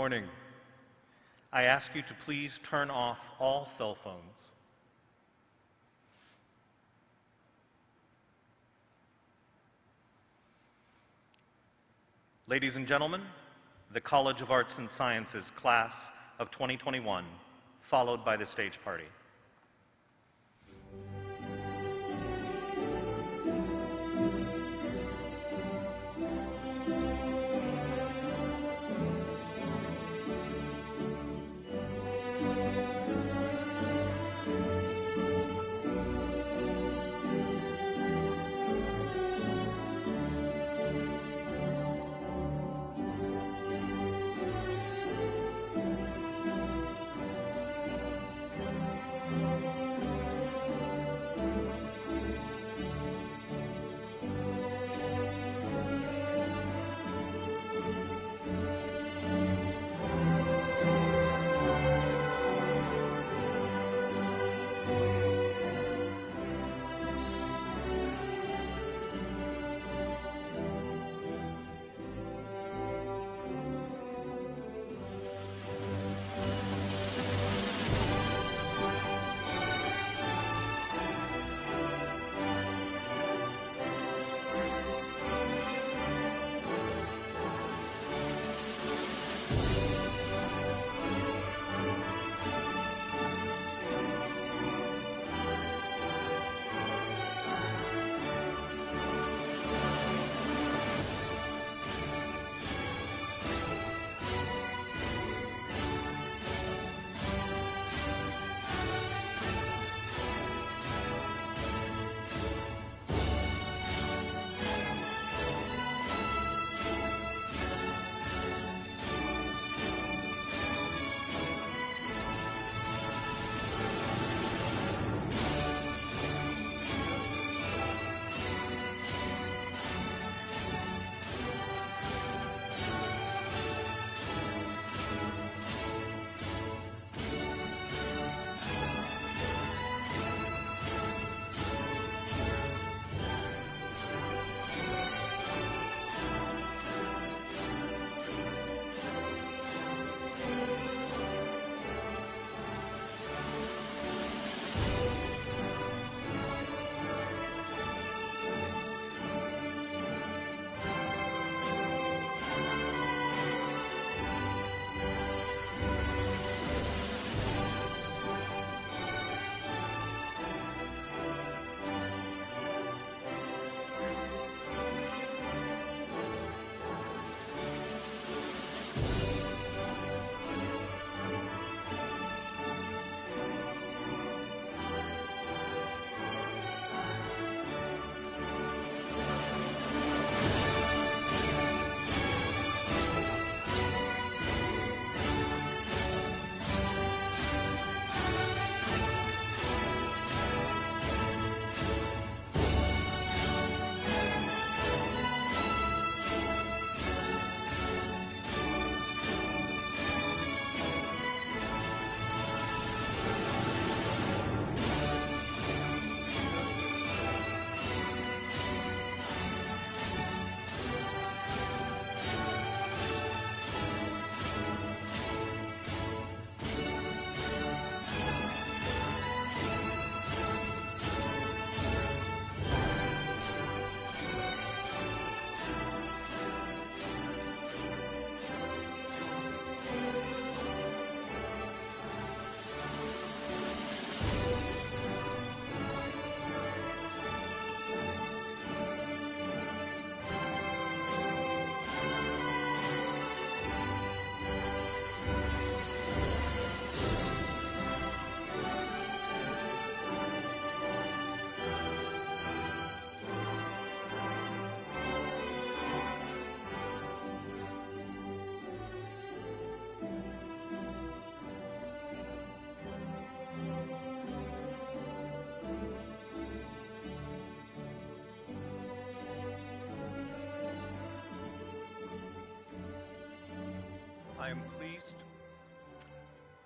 morning. I ask you to please turn off all cell phones. Ladies and gentlemen, the College of Arts and Sciences class of 2021, followed by the stage party.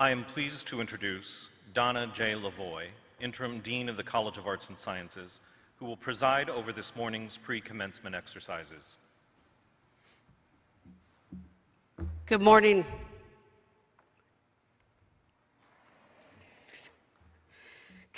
I am pleased to introduce Donna J. Lavoie, Interim Dean of the College of Arts and Sciences, who will preside over this morning's pre-commencement exercises. Good morning.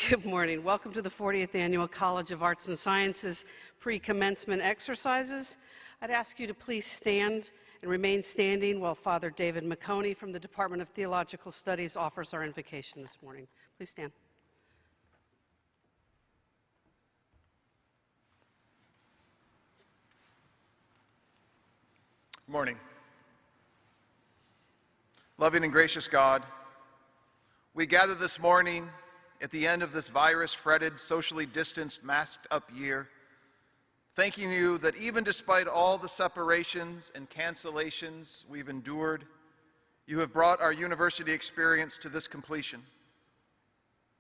Good morning. Welcome to the 40th Annual College of Arts and Sciences pre-commencement exercises. I'd ask you to please stand and remain standing while Father David McConey from the Department of Theological Studies offers our invocation this morning. Please stand. Good morning. Loving and gracious God, we gather this morning at the end of this virus-fretted, socially distanced, masked-up year, thanking you that even despite all the separations and cancellations we've endured, you have brought our university experience to this completion,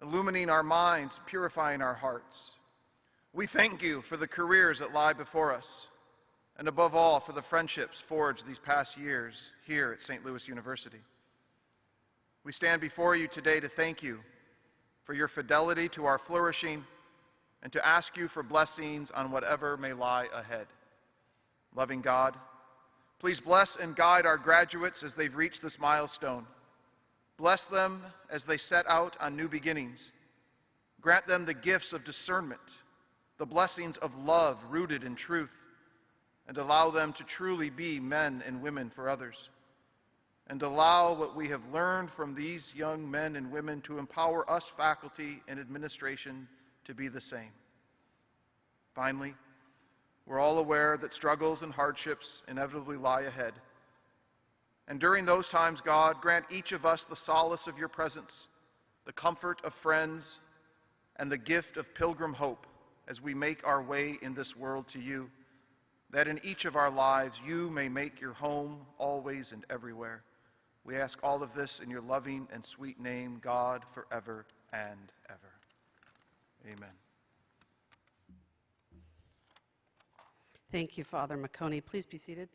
illumining our minds, purifying our hearts. We thank you for the careers that lie before us, and above all, for the friendships forged these past years here at St. Louis University. We stand before you today to thank you for your fidelity to our flourishing and to ask you for blessings on whatever may lie ahead. Loving God, please bless and guide our graduates as they've reached this milestone. Bless them as they set out on new beginnings. Grant them the gifts of discernment, the blessings of love rooted in truth, and allow them to truly be men and women for others. And allow what we have learned from these young men and women to empower us faculty and administration to be the same. Finally, we're all aware that struggles and hardships inevitably lie ahead. And during those times, God, grant each of us the solace of your presence, the comfort of friends, and the gift of pilgrim hope as we make our way in this world to you, that in each of our lives you may make your home always and everywhere. We ask all of this in your loving and sweet name, God, forever and ever. Amen. Thank you, Father McConey. Please be seated.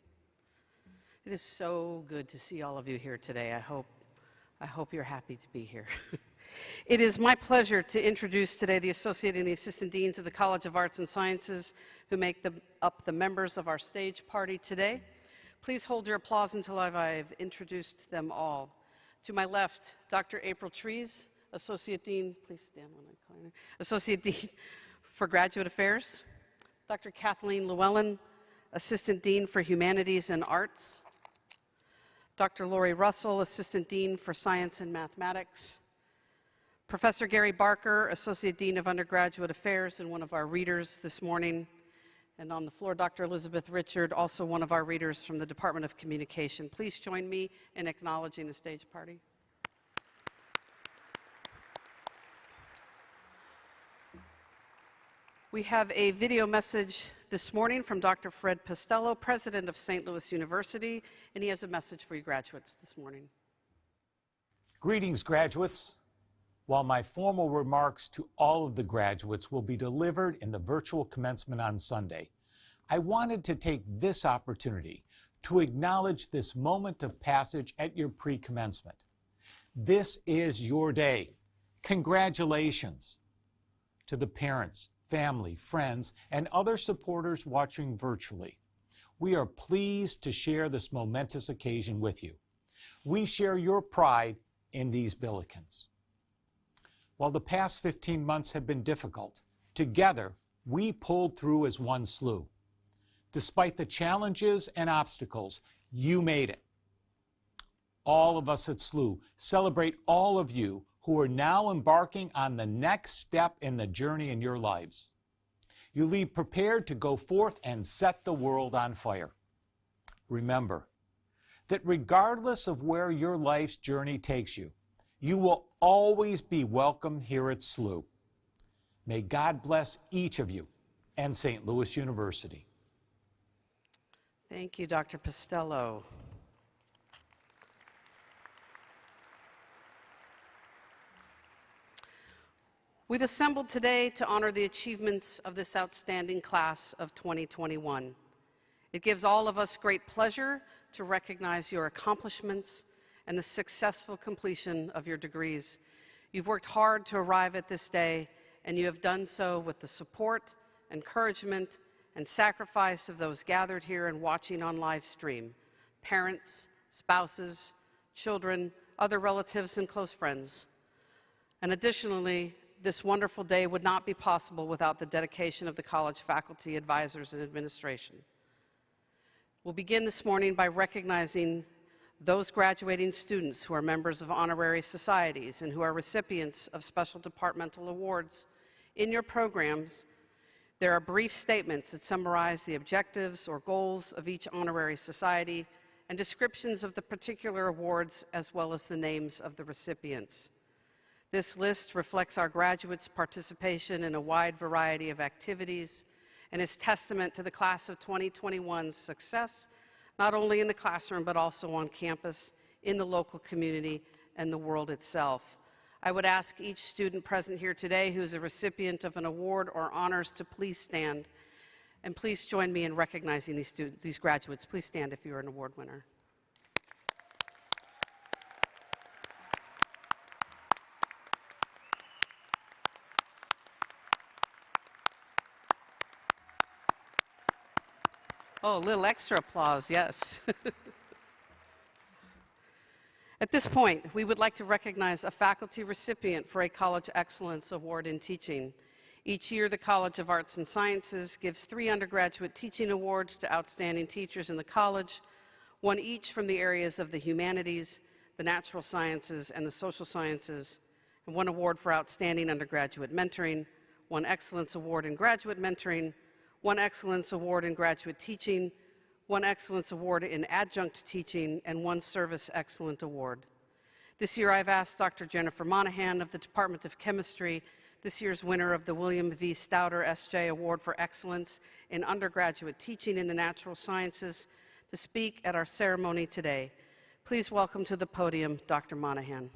It is so good to see all of you here today. I hope you're happy to be here. It is my pleasure to introduce today the Associate and the Assistant Deans of the College of Arts and Sciences who make up the members of our stage party today. Please hold your applause until I've introduced them all. To my left, Dr. April Trees, Associate Dean, please stand when I call you, Associate Dean for Graduate Affairs. Dr. Kathleen Llewellyn, Assistant Dean for Humanities and Arts. Dr. Lori Russell, Assistant Dean for Science and Mathematics. Professor Gary Barker, Associate Dean of Undergraduate Affairs and one of our readers this morning. And on the floor, Dr. Elizabeth Richard, also one of our readers from the Department of Communication. Please join me in acknowledging the stage party. We have a video message this morning from Dr. Fred Postello, President of St. Louis University, and he has a message for you graduates this morning. Greetings, graduates. While my formal remarks to all of the graduates will be delivered in the virtual commencement on Sunday, I wanted to take this opportunity to acknowledge this moment of passage at your pre-commencement. This is your day. Congratulations to the parents, family, friends, and other supporters watching virtually. We are pleased to share this momentous occasion with you. We share your pride in these Billikens. While the past 15 months have been difficult, together we pulled through as one SLU. Despite the challenges and obstacles, you made it. All of us at SLU celebrate all of you who are now embarking on the next step in the journey in your lives. You leave prepared to go forth and set the world on fire. Remember that regardless of where your life's journey takes you, you will always be welcome here at SLU. May God bless each of you and St. Louis University. Thank you, Dr. Postello. We've assembled today to honor the achievements of this outstanding class of 2021. It gives all of us great pleasure to recognize your accomplishments and the successful completion of your degrees. You've worked hard to arrive at this day, and you have done so with the support, encouragement, and sacrifice of those gathered here and watching on live stream, parents, spouses, children, other relatives, and close friends. And additionally, this wonderful day would not be possible without the dedication of the college faculty, advisors, and administration. We'll begin this morning by recognizing those graduating students who are members of honorary societies and who are recipients of special departmental awards. In your programs, there are brief statements that summarize the objectives or goals of each honorary society and descriptions of the particular awards as well as the names of the recipients. This list reflects our graduates' participation in a wide variety of activities and is testament to the class of 2021's success, not only in the classroom but also on campus, in the local community, and the world itself. I would ask each student present here today who is a recipient of an award or honors to please stand, and please join me in recognizing these students, these graduates. Please stand if you're an award winner. Oh, a little extra applause, yes. At this point, we would like to recognize a faculty recipient for a College Excellence Award in Teaching. Each year, the College of Arts and Sciences gives 3 undergraduate teaching awards to outstanding teachers in the college, 1 each from the areas of the humanities, the natural sciences, and the social sciences, and 1 award for outstanding undergraduate mentoring, 1 Excellence Award in graduate mentoring, 1 Excellence Award in graduate teaching, 1 Excellence Award in adjunct teaching, and 1 Service Excellent Award. This year I've asked Dr. Jennifer Monahan of the Department of Chemistry, this year's winner of the William V. Stouter S.J. Award for Excellence in Undergraduate Teaching in the Natural Sciences, to speak at our ceremony today. Please welcome to the podium Dr. Monahan.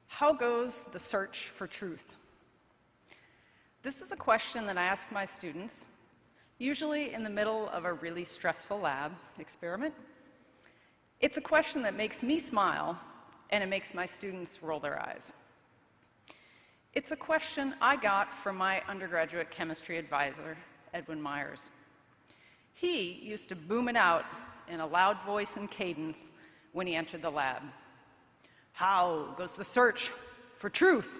How goes the search for truth? This is a question that I ask my students, usually in the middle of a really stressful lab experiment. It's a question that makes me smile, and it makes my students roll their eyes. It's a question I got from my undergraduate chemistry advisor, Edwin Myers. He used to boom it out in a loud voice and cadence when he entered the lab. How goes the search for truth?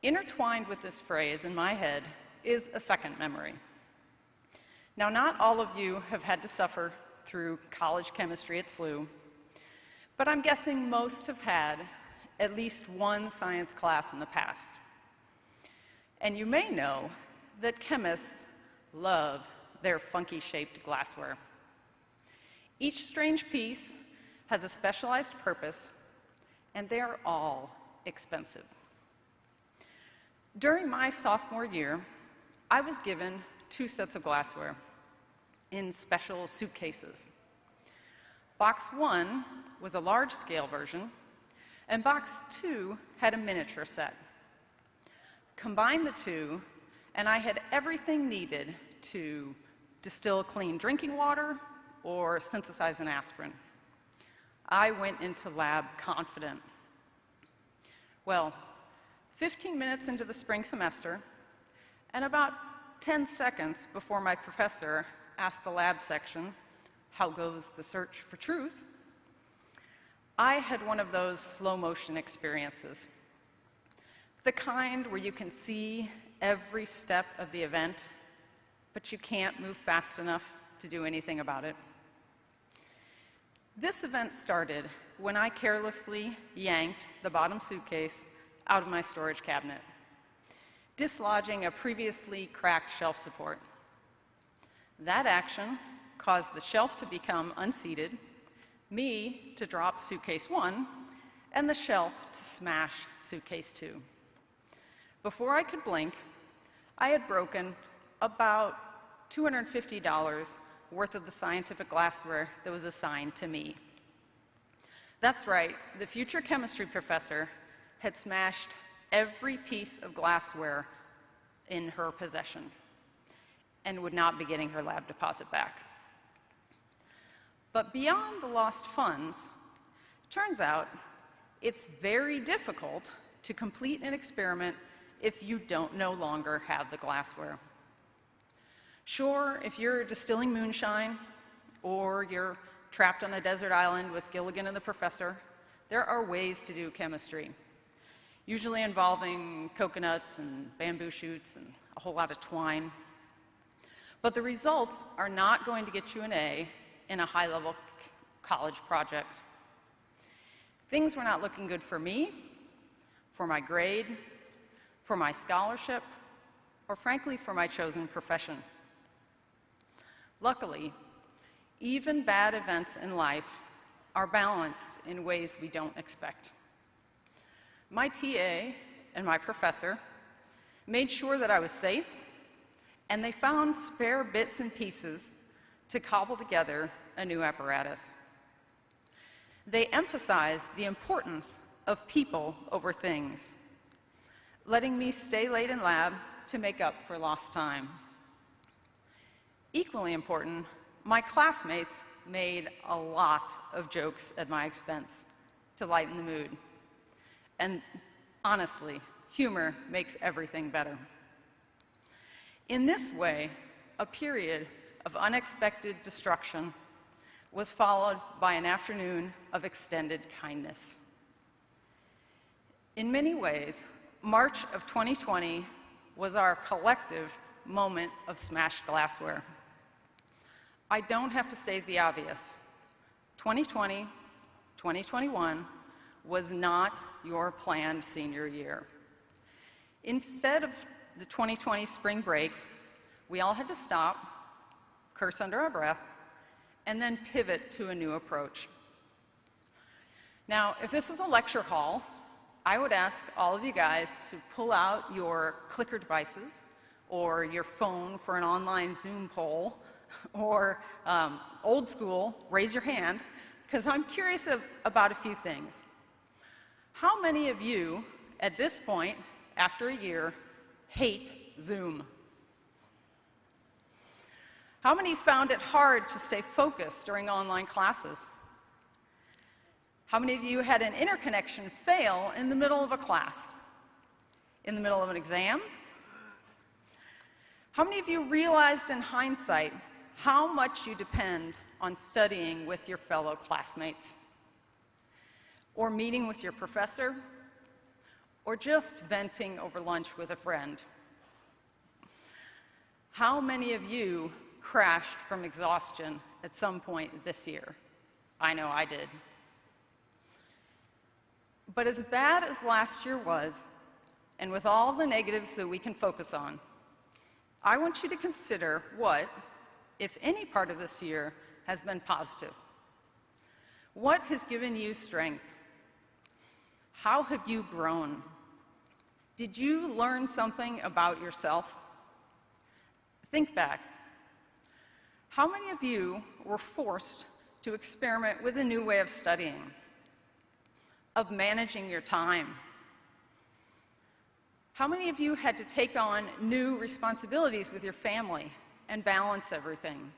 Intertwined with this phrase in my head is a second memory. Now, not all of you have had to suffer through college chemistry at SLU, but I'm guessing most have had at least 1 science class in the past. And you may know that chemists love their funky-shaped glassware. Each strange piece has a specialized purpose, and they are all expensive. During my sophomore year, I was given 2 sets of glassware in special suitcases. Box 1 was a large-scale version, and box 2 had a miniature set. Combine the 2, and I had everything needed to distill clean drinking water or synthesize an aspirin. I went into lab confident. Well, 15 minutes into the spring semester, and about 10 seconds before my professor asked the lab section, "How goes the search for truth?" I had one of those slow motion experiences. The kind where you can see every step of the event, but you can't move fast enough to do anything about it. This event started when I carelessly yanked the bottom suitcase out of my storage cabinet, dislodging a previously cracked shelf support. That action caused the shelf to become unseated, me to drop suitcase 1, and the shelf to smash suitcase 2. Before I could blink, I had broken about $250 worth of the scientific glassware that was assigned to me. That's right, the future chemistry professor had smashed every piece of glassware in her possession and would not be getting her lab deposit back. But beyond the lost funds, turns out it's very difficult to complete an experiment if you don't no longer have the glassware. Sure, if you're distilling moonshine or you're trapped on a desert island with Gilligan and the professor, there are ways to do chemistry, usually involving coconuts and bamboo shoots and a whole lot of twine. But the results are not going to get you an A in a high-level college project. Things were not looking good for me, for my grade, for my scholarship, or frankly, for my chosen profession. Luckily, even bad events in life are balanced in ways we don't expect. My TA and my professor made sure that I was safe, and they found spare bits and pieces to cobble together a new apparatus. They emphasized the importance of people over things, letting me stay late in lab to make up for lost time. Equally important, my classmates made a lot of jokes at my expense to lighten the mood. And honestly, humor makes everything better. In this way, a period of unexpected destruction was followed by an afternoon of extended kindness. In many ways, March of 2020 was our collective moment of smashed glassware. I don't have to state the obvious. 2020, 2021 was not your planned senior year. Instead of the 2020 spring break, we all had to stop, curse under our breath, and then pivot to a new approach. Now, if this was a lecture hall, I would ask all of you guys to pull out your clicker devices or your phone for an online Zoom poll, or old school, raise your hand, because I'm curious about a few things. How many of you, at this point, after a year, hate Zoom? How many found it hard to stay focused during online classes? How many of you had an interconnection fail in the middle of a class? In the middle of an exam? How many of you realized in hindsight how much you depend on studying with your fellow classmates? Or meeting with your professor? Or just venting over lunch with a friend? How many of you crashed from exhaustion at some point this year? I know I did. But as bad as last year was, and with all the negatives that we can focus on, I want you to consider what, if any part of this year, has been positive. What has given you strength? How have you grown? Did you learn something about yourself? Think back. How many of you were forced to experiment with a new way of studying, of managing your time? How many of you had to take on new responsibilities with your family and balance everything?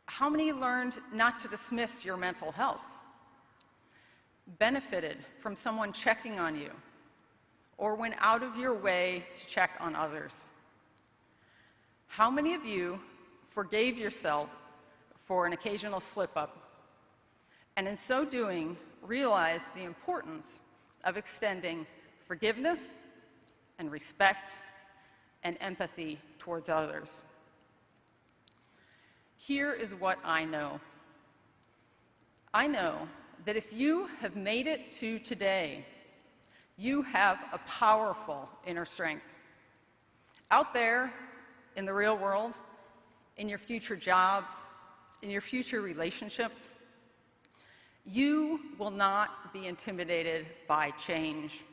How many learned not to dismiss your mental health, benefited from someone checking on you, or went out of your way to check on others? How many of you forgave yourself for an occasional slip-up, and in so doing, realized the importance of extending forgiveness and respect and empathy towards others? Here is what I know. I know that if you have made it to today, you have a powerful inner strength. Out there in the real world, in your future jobs, in your future relationships, you will not be intimidated by change.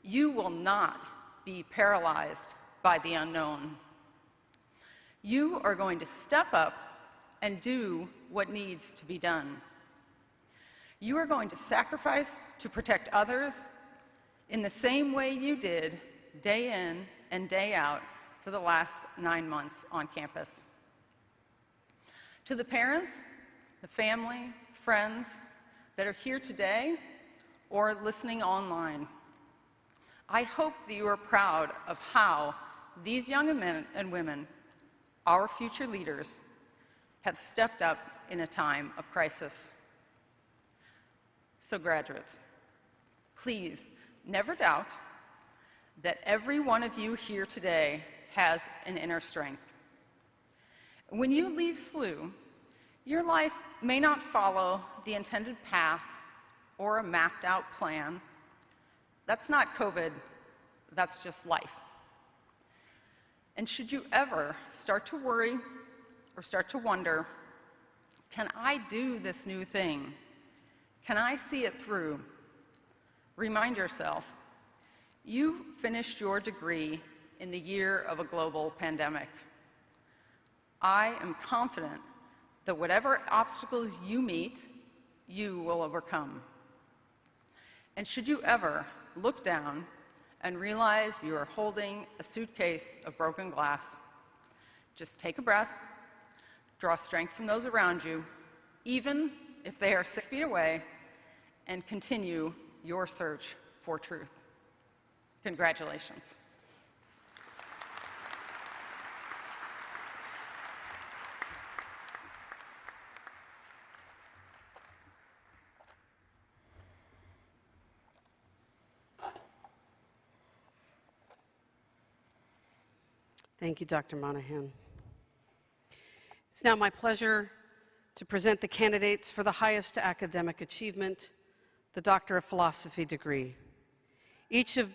You will not be paralyzed by the unknown. You are going to step up and do what needs to be done. You are going to sacrifice to protect others in the same way you did day in and day out for the last 9 months on campus. To the parents, the family, friends that are here today or listening online, I hope that you are proud of how these young men and women, our future leaders, have stepped up in a time of crisis. So graduates, please never doubt that every one of you here today has an inner strength. When you leave SLU, your life may not follow the intended path or a mapped out plan. That's not COVID, that's just life. And should you ever start to worry or start to wonder, can I do this new thing? Can I see it through? Remind yourself, you finished your degree in the year of a global pandemic. I am confident that whatever obstacles you meet, you will overcome. And should you ever look down and realize you are holding a suitcase of broken glass, just take a breath, draw strength from those around you, even if they are 6 feet away, and continue your search for truth. Congratulations. Thank you, Dr. Monahan. It's now my pleasure to present the candidates for the highest academic achievement, the Doctor of Philosophy degree. Each of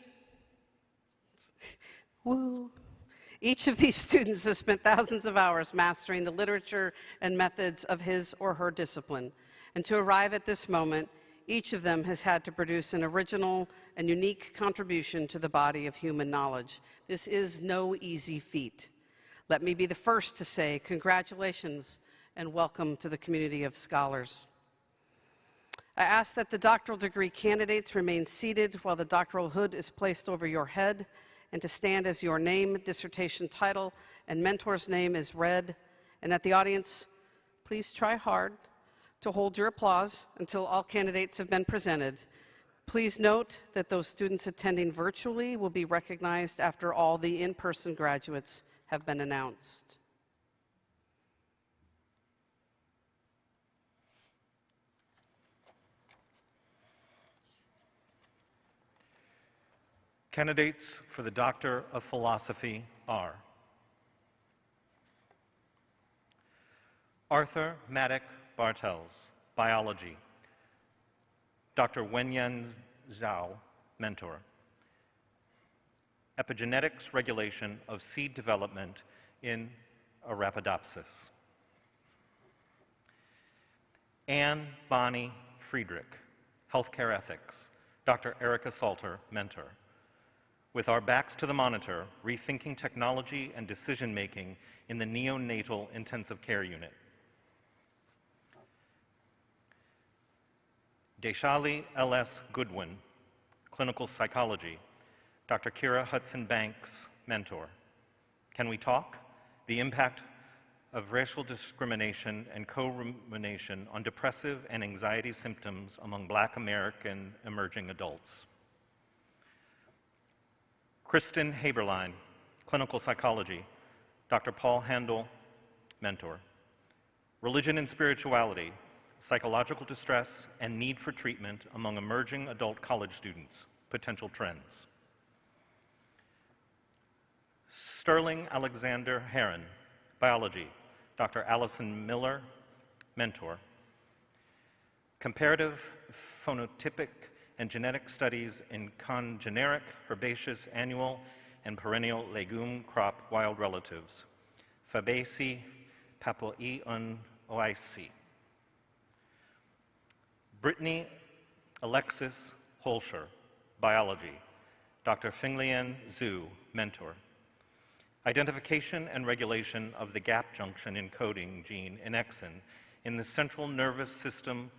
these students has spent thousands of hours mastering the literature and methods of his or her discipline. And to arrive at this moment, each of them has had to produce an original and unique contribution to the body of human knowledge. This is no easy feat. Let me be the first to say congratulations and welcome to the community of scholars. I ask that the doctoral degree candidates remain seated while the doctoral hood is placed over your head, and to stand as your name, dissertation title, and mentor's name is read, and that the audience please try hard to hold your applause until all candidates have been presented. Please note that those students attending virtually will be recognized after all the in-person graduates have been announced. Candidates for the Doctor of Philosophy are Arthur Maddock Bartels, Biology. Dr. Wenyan Zhao, Mentor. Epigenetics Regulation of Seed Development in Arabidopsis. Anne Bonnie Friedrich, Healthcare Ethics. Dr. Erica Salter, Mentor. With our backs to the monitor, rethinking technology and decision-making in the neonatal intensive care unit. Deshali L.S. Goodwin, Clinical Psychology. Dr. Kira Hudson Banks, Mentor. Can we talk? The impact of racial discrimination and co-rumination on depressive and anxiety symptoms among Black American emerging adults. Kristen Haberlein, Clinical Psychology. Dr. Paul Handel, Mentor. Religion and Spirituality, Psychological Distress and Need for Treatment Among Emerging Adult College Students, Potential Trends. Sterling Alexander Heron, Biology. Dr. Allison Miller, Mentor. Comparative Phenotypic and Genetic Studies in Congeneric, Herbaceous, Annual, and Perennial Legume Crop Wild Relatives. Fabaceae papilionoici. Brittany Alexis Holscher, Biology. Dr. Finglian Zhu, Mentor. Identification and regulation of the gap junction encoding gene in exon in the central nervous system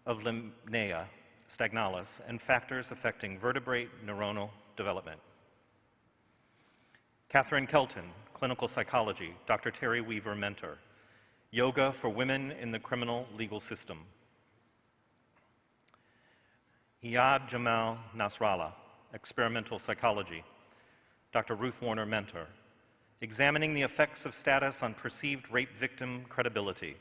of Limnaea stagnalis and factors affecting vertebrate neuronal development. Catherine Kelton, Clinical Psychology. Dr. Terry Weaver, Mentor. Yoga for Women in the Criminal Legal System. Iyad Jamal Nasrallah, Experimental Psychology, Dr. Ruth Warner, Mentor, Examining the Effects of Status on Perceived Rape Victim Credibility,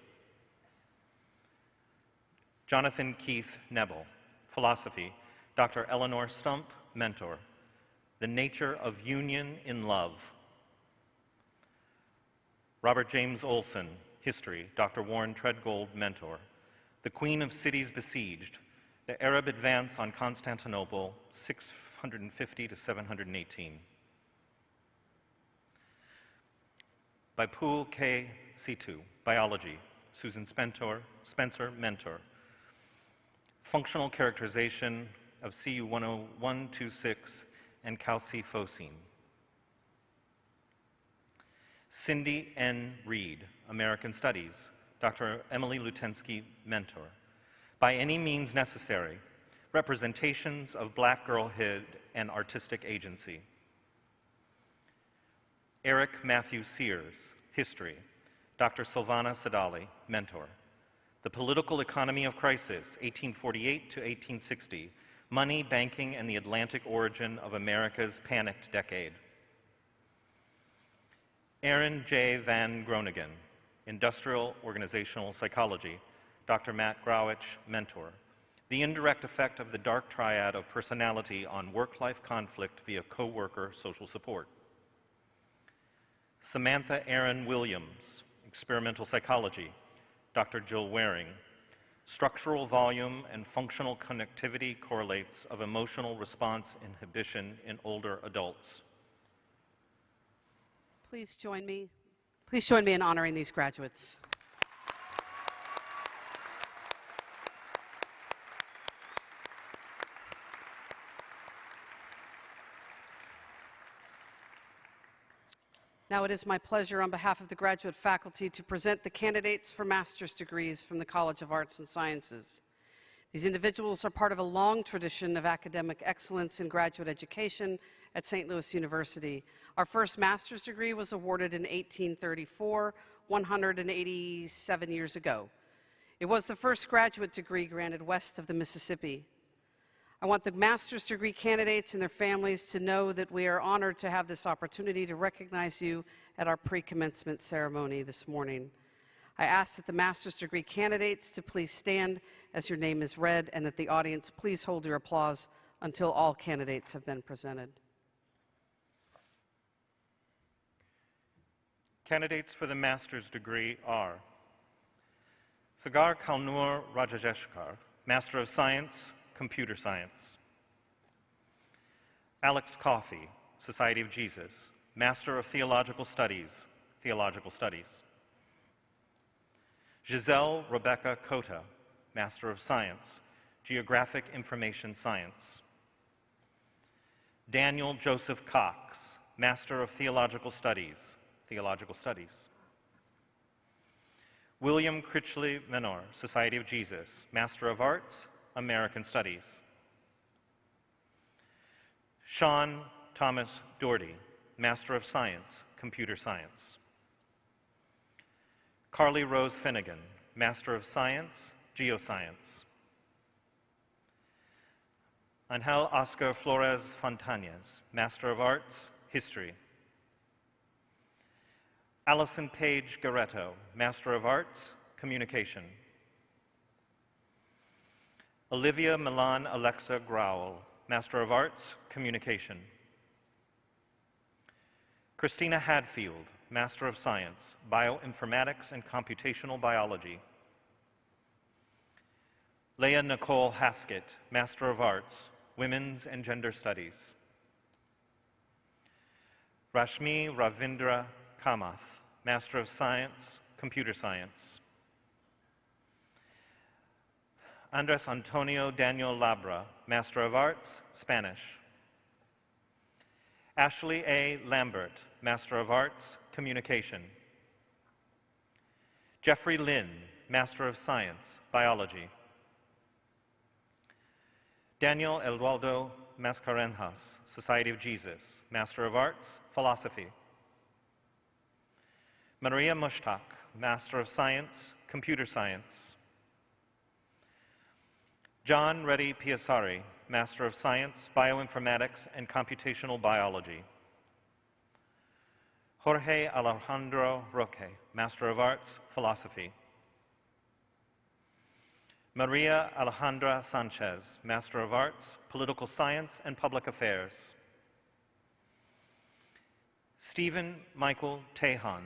Jonathan Keith Nebel, Philosophy, Dr. Eleanor Stump, Mentor, The Nature of Union in Love, Robert James Olson, History, Dr. Warren Treadgold, Mentor, The Queen of Cities Besieged, The Arab Advance on Constantinople, 650 to 718. By Poole K. Situ, Biology, Susan Spencer, Mentor, Functional Characterization of CU 10126 and calcifocine. Cindy N. Reed, American Studies, Dr. Emily Lutensky, Mentor, By Any Means Necessary, Representations of Black Girlhood and Artistic Agency. Eric Matthew Sears, History, Dr. Silvana Sadali, Mentor, The Political Economy of Crisis, 1848 to 1860, Money, Banking, and the Atlantic Origin of America's Panicked Decade. Aaron J. Van Groningen, Industrial Organizational Psychology, Dr. Matt Growich, Mentor, The Indirect Effect of the Dark Triad of Personality on Work-Life Conflict via Co-Worker Social Support. Samantha Aaron Williams, Experimental Psychology, Dr. Jill Waring, Structural Volume and Functional Connectivity Correlates of Emotional Response Inhibition in Older Adults. Please join me in honoring these graduates. Now it is my pleasure on behalf of the graduate faculty to present the candidates for master's degrees from the College of Arts and Sciences. These individuals are part of a long tradition of academic excellence in graduate education at St. Louis University. Our first master's degree was awarded in 1834, 187 years ago. It was the first graduate degree granted west of the Mississippi. I want the master's degree candidates and their families to know that we are honored to have this opportunity to recognize you at our pre-commencement ceremony this morning. I ask that the master's degree candidates to please stand as your name is read, and that the audience please hold your applause until all candidates have been presented. Candidates for the master's degree are Sagar Kalnur Rajeshkar, Master of Science, Computer Science. Alex Coffey, Society of Jesus, Master of Theological Studies, Theological Studies. Giselle Rebecca Cota, Master of Science, Geographic Information Science. Daniel Joseph Cox, Master of Theological Studies, Theological Studies. William Critchley Menor, Society of Jesus, Master of Arts, American Studies. Sean Thomas Doherty, Master of Science, Computer Science. Carly Rose Finnegan, Master of Science, Geoscience. Angel Oscar Flores Fontañez, Master of Arts, History. Allison Page Garetto, Master of Arts, Communication. Olivia Milan Alexa Growell, Master of Arts, Communication. Christina Hadfield, Master of Science, Bioinformatics and Computational Biology. Leah Nicole Haskett, Master of Arts, Women's and Gender Studies. Rashmi Ravindra Kamath, Master of Science, Computer Science. Andres Antonio Daniel Labra, Master of Arts, Spanish. Ashley A. Lambert, Master of Arts, Communication. Jeffrey Lynn, Master of Science, Biology. Daniel Eduardo Mascarenhas, Society of Jesus, Master of Arts, Philosophy. Maria Mushtaq, Master of Science, Computer Science. John Reddy Piasari, Master of Science, Bioinformatics, and Computational Biology. Jorge Alejandro Roque, Master of Arts, Philosophy. Maria Alejandra Sanchez, Master of Arts, Political Science and Public Affairs. Stephen Michael Tejan,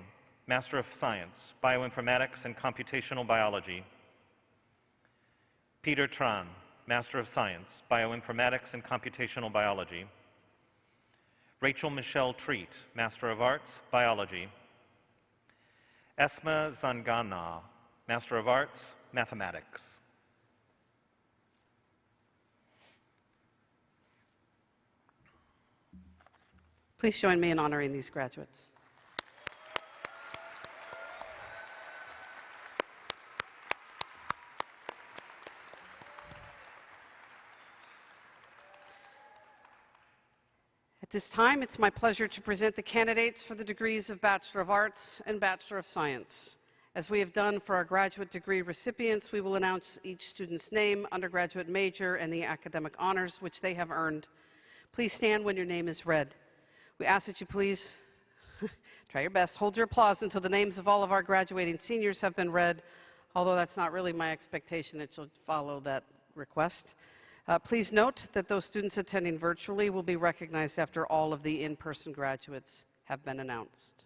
Master of Science, Bioinformatics and Computational Biology. Peter Tran, Master of Science, Bioinformatics and Computational Biology. Rachel Michelle Treat, Master of Arts, Biology. Esma Zangana, Master of Arts, Mathematics. Please join me in honoring these graduates. At this time, it's my pleasure to present the candidates for the degrees of Bachelor of Arts and Bachelor of Science. As we have done for our graduate degree recipients, we will announce each student's name, undergraduate major, and the academic honors which they have earned. Please stand when your name is read. We ask that you please try your best, hold your applause until the names of all of our graduating seniors have been read, although that's not really my expectation that you'll follow that request. Please note that those students attending virtually will be recognized after all of the in-person graduates have been announced.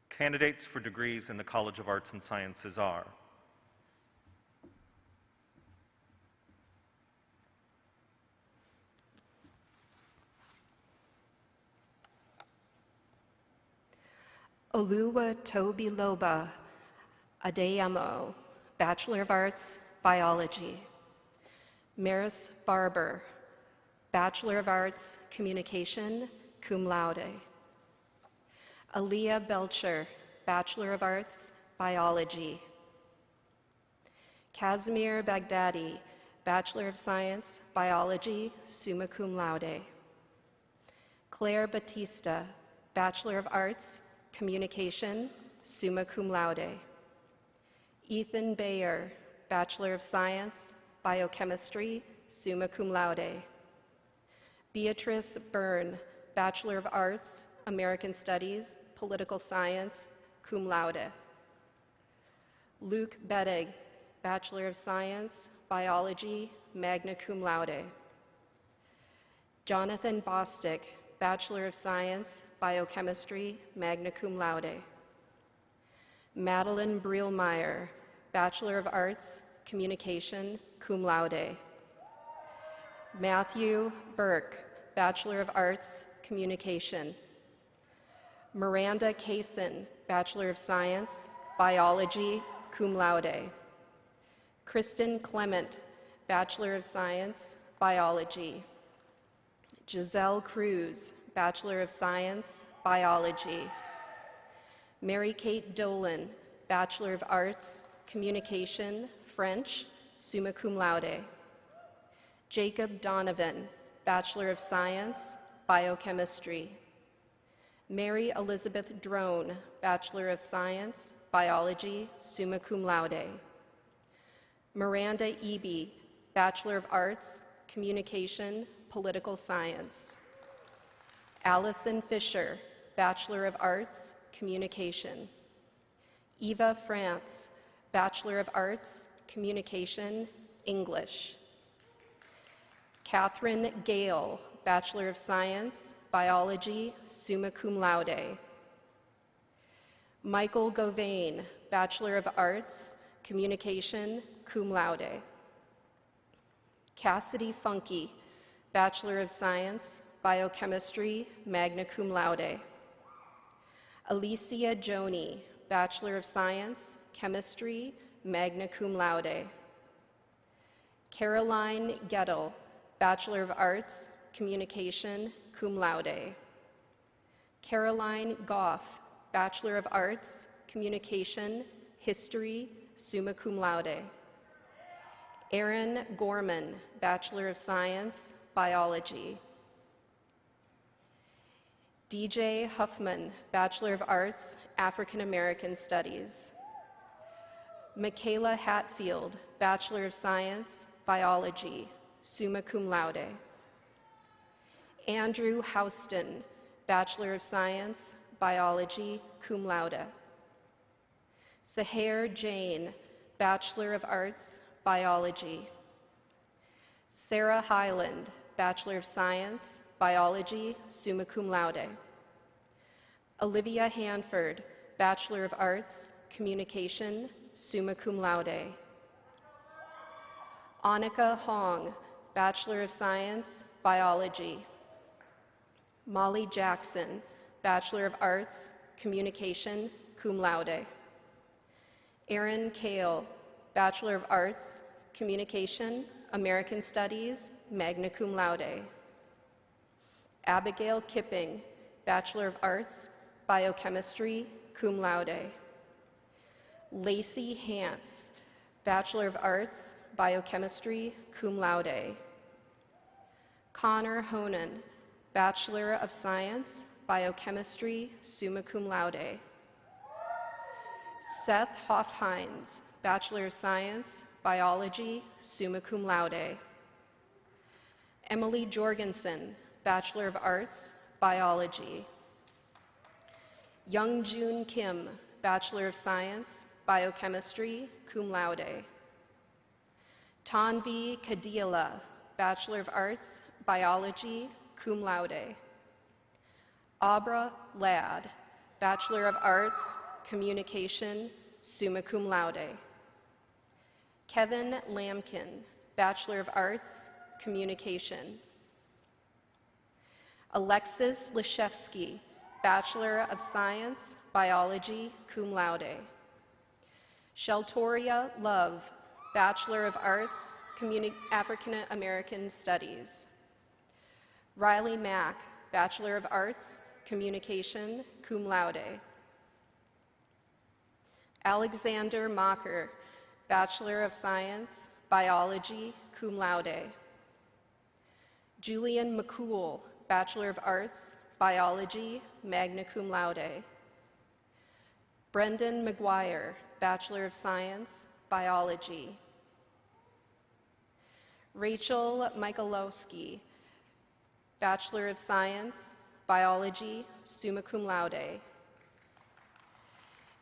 Candidates for degrees in the College of Arts and Sciences are Oluwa Tobiloba Adeyemo, Bachelor of Arts, Biology. Maris Barber, Bachelor of Arts, Communication, cum laude. Aaliyah Belcher, Bachelor of Arts, Biology. Casimir Baghdadi, Bachelor of Science, Biology, summa cum laude. Claire Batista, Bachelor of Arts, Communication, summa cum laude. Ethan Bayer, Bachelor of Science, Biochemistry, summa cum laude. Beatrice Byrne, Bachelor of Arts, American Studies, Political Science, cum laude. Luke Bettig, Bachelor of Science, Biology, magna cum laude. Jonathan Bostick, Bachelor of Science, Biochemistry, magna cum laude. Madeline Brielmeyer, Bachelor of Arts, Communication, cum laude. Matthew Burke, Bachelor of Arts, Communication. Miranda Kaysen, Bachelor of Science, Biology, cum laude. Kristen Clement, Bachelor of Science, Biology. Giselle Cruz, Bachelor of Science, Biology. Mary Kate Dolan, Bachelor of Arts, Communication, French, summa cum laude. Jacob Donovan, Bachelor of Science, Biochemistry. Mary Elizabeth Drone, Bachelor of Science, Biology, summa cum laude. Miranda Eby, Bachelor of Arts, Communication, Political Science. Allison Fisher, Bachelor of Arts, Communication. Eva France, Bachelor of Arts, Communication, English. Catherine Gale, Bachelor of Science, Biology, summa cum laude. Michael Govain, Bachelor of Arts, Communication, cum laude. Cassidy Funky, Bachelor of Science, Biochemistry, magna cum laude. Alicia Joni, Bachelor of Science, Chemistry, magna cum laude. Caroline Gettle, Bachelor of Arts, Communication, cum laude. Caroline Goff, Bachelor of Arts, Communication, History, summa cum laude. Aaron Gorman, Bachelor of Science, Biology. DJ Huffman, Bachelor of Arts, African American Studies. Michaela Hatfield, Bachelor of Science, Biology, summa cum laude. Andrew Houston, Bachelor of Science, Biology, cum laude. Seher Jain, Bachelor of Arts, Biology. Sarah Highland, Bachelor of Science, Biology, summa cum laude. Olivia Hanford, Bachelor of Arts, Communication, summa cum laude. Annika Hong, Bachelor of Science, Biology. Molly Jackson, Bachelor of Arts, Communication, cum laude. Erin Kale, Bachelor of Arts, Communication, American Studies, magna cum laude. Abigail Kipping, Bachelor of Arts, Biochemistry, cum laude. Lacey Hance, Bachelor of Arts, Biochemistry, cum laude. Connor Honan, Bachelor of Science, Biochemistry, summa cum laude. Seth Hoffhines, Bachelor of Science, Biology, summa cum laude. Emily Jorgensen, Bachelor of Arts, Biology. Youngjun Kim, Bachelor of Science, Biochemistry, cum laude. Tanvi Kadiala, Bachelor of Arts, Biology, cum laude. Abra Ladd, Bachelor of Arts, Communication, summa cum laude. Kevin Lamkin, Bachelor of Arts, Communication. Alexis Leshevsky, Bachelor of Science, Biology, cum laude. Sheltoria Love, Bachelor of Arts, African American Studies. Riley Mack, Bachelor of Arts, Communication, cum laude. Alexander Mocker, Bachelor of Science, Biology, cum laude. Julian McCool, Bachelor of Arts, Biology, magna cum laude. Brendan McGuire, Bachelor of Science, Biology. Rachel Michalowski, Bachelor of Science, Biology, summa cum laude.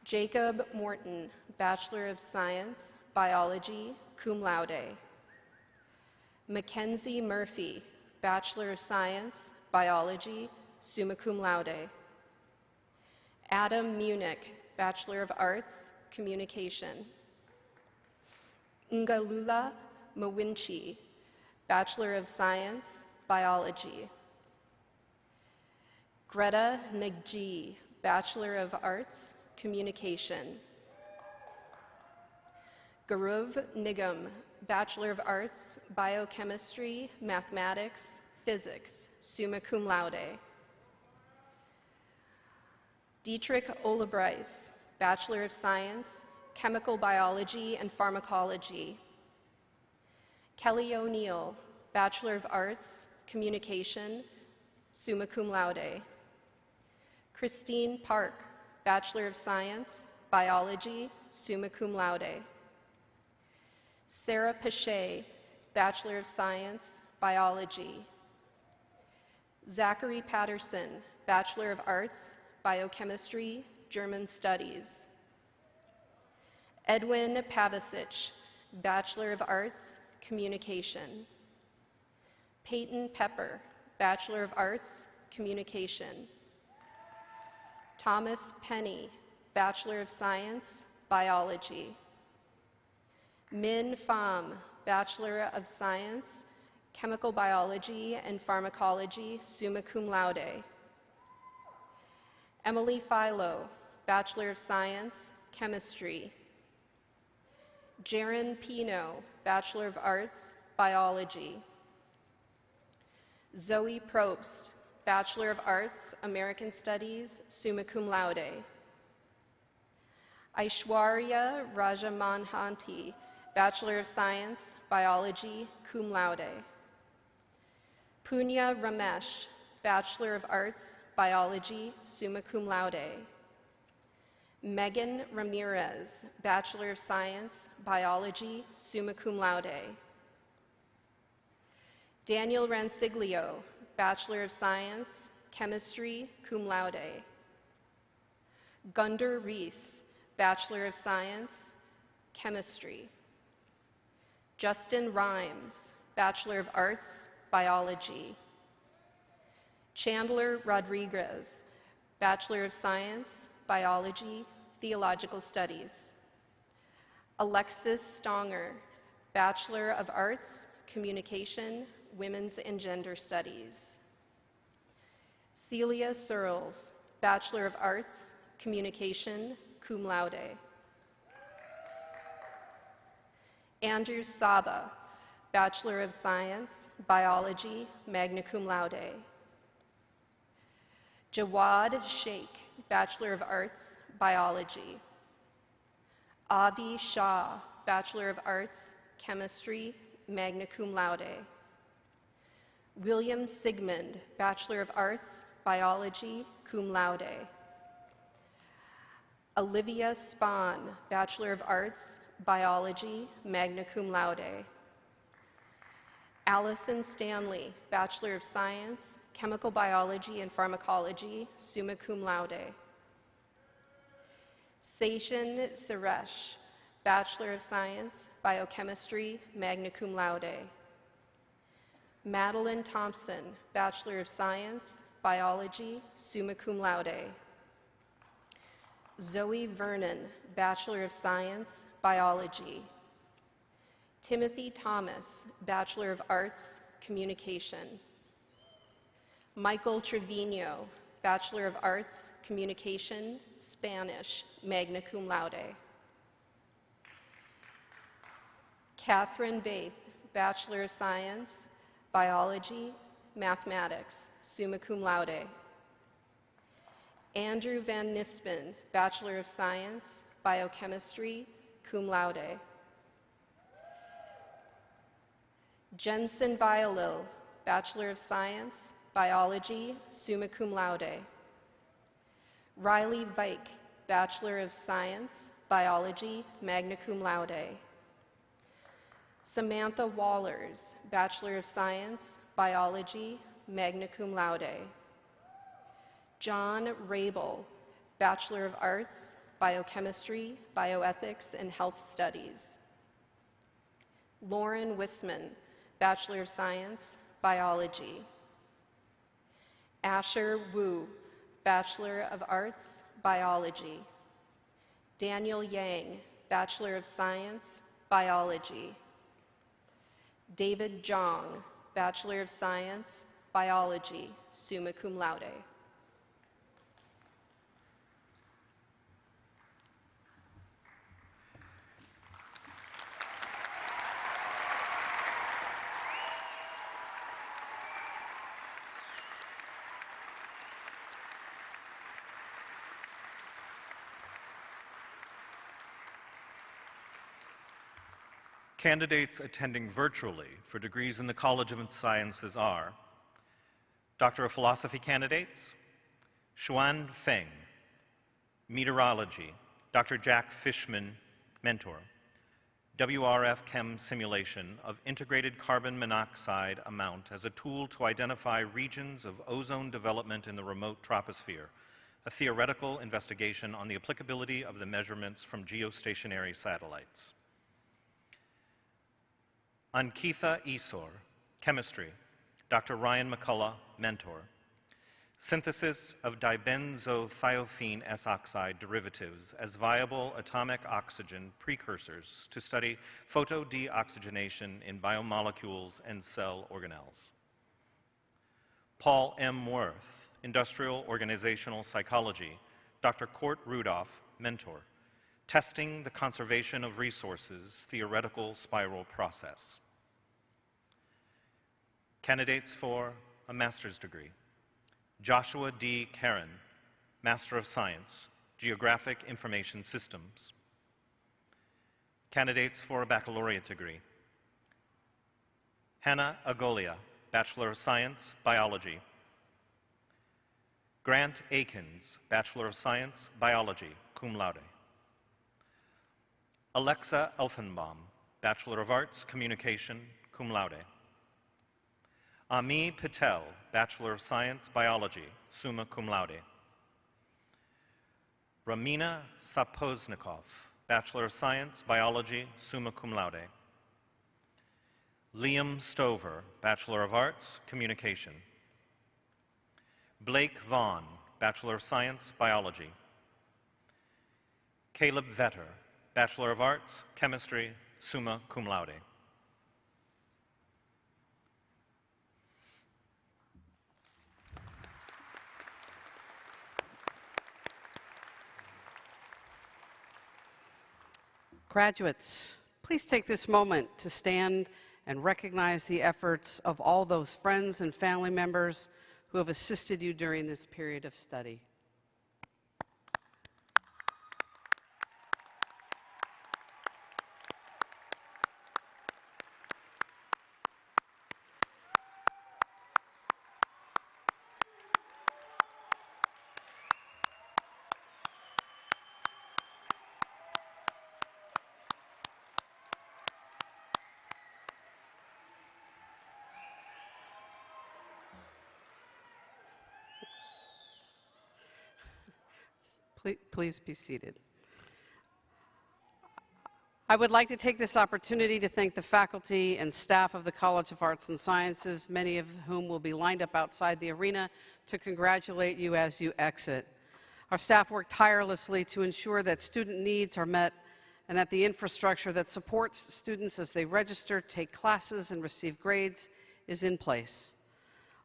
Jacob Morton, Bachelor of Science, Biology, cum laude. Mackenzie Murphy, Bachelor of Science, Biology, summa cum laude. Adam Munich, Bachelor of Arts, Communication. Ngalula Mawinchi, Bachelor of Science, Biology. Greta Nagji, Bachelor of Arts, Communication. Gaurav Nigam, Bachelor of Arts, Biochemistry, Mathematics, Physics, summa cum laude. Dietrich Olebreis, Bachelor of Science, Chemical Biology and Pharmacology. Kelly O'Neill, Bachelor of Arts, Communication, summa cum laude. Christine Park, Bachelor of Science, Biology, summa cum laude. Sarah Pache, Bachelor of Science, Biology. Zachary Patterson, Bachelor of Arts, Biochemistry, German Studies. Edwin Pavicic, Bachelor of Arts, Communication. Peyton Pepper, Bachelor of Arts, Communication. Thomas Penny, Bachelor of Science, Biology. Min Pham, Bachelor of Science, Chemical Biology and Pharmacology, summa cum laude. Emily Philo, Bachelor of Science, Chemistry. Jaron Pino, Bachelor of Arts, Biology. Zoe Probst, Bachelor of Arts, American Studies, summa cum laude. Aishwarya Rajamanhanti, Bachelor of Science, Biology, cum laude. Punya Ramesh, Bachelor of Arts, Biology, summa cum laude. Megan Ramirez, Bachelor of Science, Biology, summa cum laude. Daniel Ransiglio, Bachelor of Science, Chemistry, cum laude. Gunder Rees, Bachelor of Science, Chemistry. Justin Rhymes, Bachelor of Arts, Biology. Chandler Rodriguez, Bachelor of Science, Biology, Theological Studies. Alexis Stonger, Bachelor of Arts, Communication, Women's and Gender Studies. Celia Searles, Bachelor of Arts, Communication, cum laude. Andrew Saba, Bachelor of Science, Biology, magna cum laude. Jawad Sheikh, Bachelor of Arts, Biology. Avi Shah, Bachelor of Arts, Chemistry, magna cum laude. William Sigmund, Bachelor of Arts, Biology, cum laude. Olivia Spahn, Bachelor of Arts, Biology, magna cum laude. Allison Stanley, Bachelor of Science, Chemical Biology and Pharmacology, summa cum laude. Sachin Suresh, Bachelor of Science, Biochemistry, magna cum laude. Madeline Thompson, Bachelor of Science, Biology, summa cum laude. Zoe Vernon, Bachelor of Science, Biology. Timothy Thomas, Bachelor of Arts, Communication. Michael Trevino, Bachelor of Arts, Communication, Spanish, magna cum laude. Catherine Vaith, Bachelor of Science, Biology, Mathematics, summa cum laude. Andrew Van Nispen, Bachelor of Science, Biochemistry, cum laude. Jensen Violil, Bachelor of Science, Biology, summa cum laude. Riley Vike, Bachelor of Science, Biology, magna cum laude. Samantha Wallers, Bachelor of Science, Biology, magna cum laude. John Rabel, Bachelor of Arts, Biochemistry, Bioethics, and Health Studies. Lauren Wisman, Bachelor of Science, Biology. Asher Wu, Bachelor of Arts, Biology. Daniel Yang, Bachelor of Science, Biology. David Zhang, Bachelor of Science, Biology, summa cum laude. Candidates attending virtually for degrees in the College of Sciences are Doctor of Philosophy candidates, Xuan Feng, Meteorology, Dr. Jack Fishman, Mentor, WRF Chem simulation of integrated carbon monoxide amount as a tool to identify regions of ozone development in the remote troposphere, a theoretical investigation on the applicability of the measurements from geostationary satellites. Ankitha Esor, Chemistry, Dr. Ryan McCullough, Mentor. Synthesis of dibenzothiophene S-oxide derivatives as viable atomic oxygen precursors to study photodeoxygenation in biomolecules and cell organelles. Paul M. Worth, Industrial Organizational Psychology, Dr. Court Rudolph, Mentor. Testing the Conservation of Resources Theoretical Spiral Process. Candidates for a master's degree. Joshua D. Karen, Master of Science, Geographic Information Systems. Candidates for a baccalaureate degree: Hannah Agolia, Bachelor of Science, Biology. Grant Akins, Bachelor of Science, Biology, cum laude. Alexa Elfenbaum, Bachelor of Arts, Communication, cum laude. Ami Patel, Bachelor of Science, Biology, summa cum laude. Ramina Sapoznikov, Bachelor of Science, Biology, summa cum laude. Liam Stover, Bachelor of Arts, Communication. Blake Vaughn, Bachelor of Science, Biology. Caleb Vetter, Bachelor of Arts, Chemistry, summa cum laude. Graduates, please take this moment to stand and recognize the efforts of all those friends and family members who have assisted you during this period of study. Please be seated. I would like to take this opportunity to thank the faculty and staff of the College of Arts and Sciences, many of whom will be lined up outside the arena to congratulate you as you exit. Our staff worked tirelessly to ensure that student needs are met and that the infrastructure that supports students as they register, take classes, and receive grades is in place.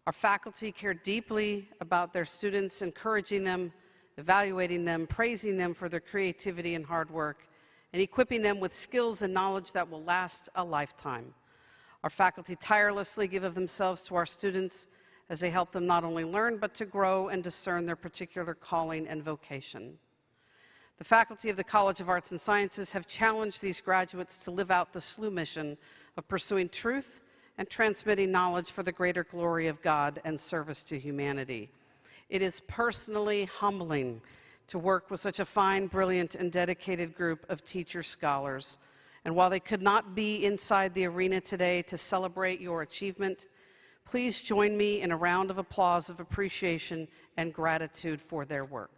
Our faculty care deeply about their students, encouraging them, evaluating them, praising them for their creativity and hard work, and equipping them with skills and knowledge that will last a lifetime. Our faculty tirelessly give of themselves to our students as they help them not only learn, but to grow and discern their particular calling and vocation. The faculty of the College of Arts and Sciences have challenged these graduates to live out the SLU mission of pursuing truth and transmitting knowledge for the greater glory of God and service to humanity. It is personally humbling to work with such a fine, brilliant, and dedicated group of teacher scholars. And while they could not be inside the arena today to celebrate your achievement, please join me in a round of applause of appreciation and gratitude for their work.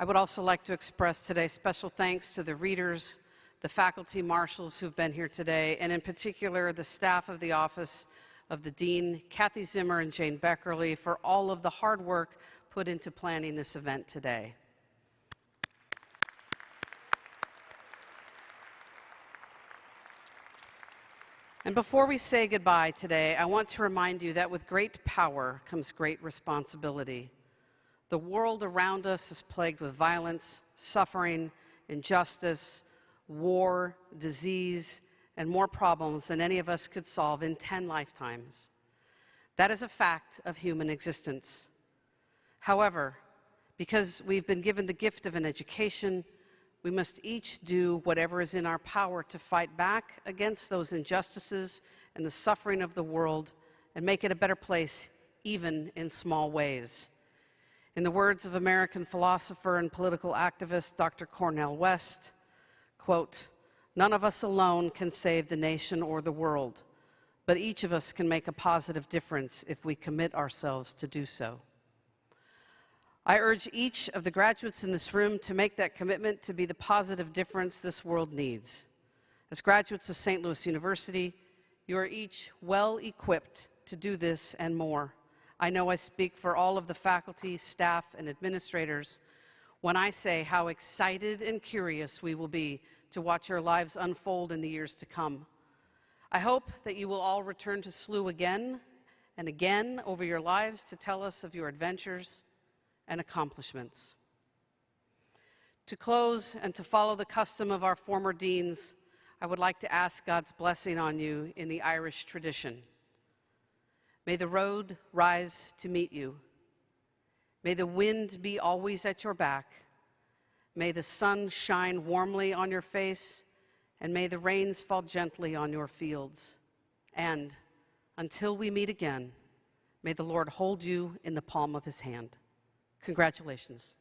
I would also like to express today special thanks to the readers, the faculty marshals who've been here today, and in particular the staff of the Office of the Dean, Kathy Zimmer and Jane Beckerly, for all of the hard work put into planning this event today. And before we say goodbye today, I want to remind you that with great power comes great responsibility. The world around us is plagued with violence, suffering, injustice, war, disease, and more problems than any of us could solve in 10 lifetimes. That is a fact of human existence. However, because we've been given the gift of an education, we must each do whatever is in our power to fight back against those injustices and the suffering of the world and make it a better place, even in small ways. In the words of American philosopher and political activist Dr. Cornel West, quote, "None of us alone can save the nation or the world, but each of us can make a positive difference if we commit ourselves to do so." I urge each of the graduates in this room to make that commitment to be the positive difference this world needs. As graduates of St. Louis University, you are each well equipped to do this and more. I know I speak for all of the faculty, staff, and administrators when I say how excited and curious we will be to watch your lives unfold in the years to come. I hope that you will all return to SLU again and again over your lives to tell us of your adventures and accomplishments. To close and to follow the custom of our former deans, I would like to ask God's blessing on you in the Irish tradition. May the road rise to meet you. May the wind be always at your back. May the sun shine warmly on your face, and may the rains fall gently on your fields. And until we meet again, may the Lord hold you in the palm of his hand. Congratulations.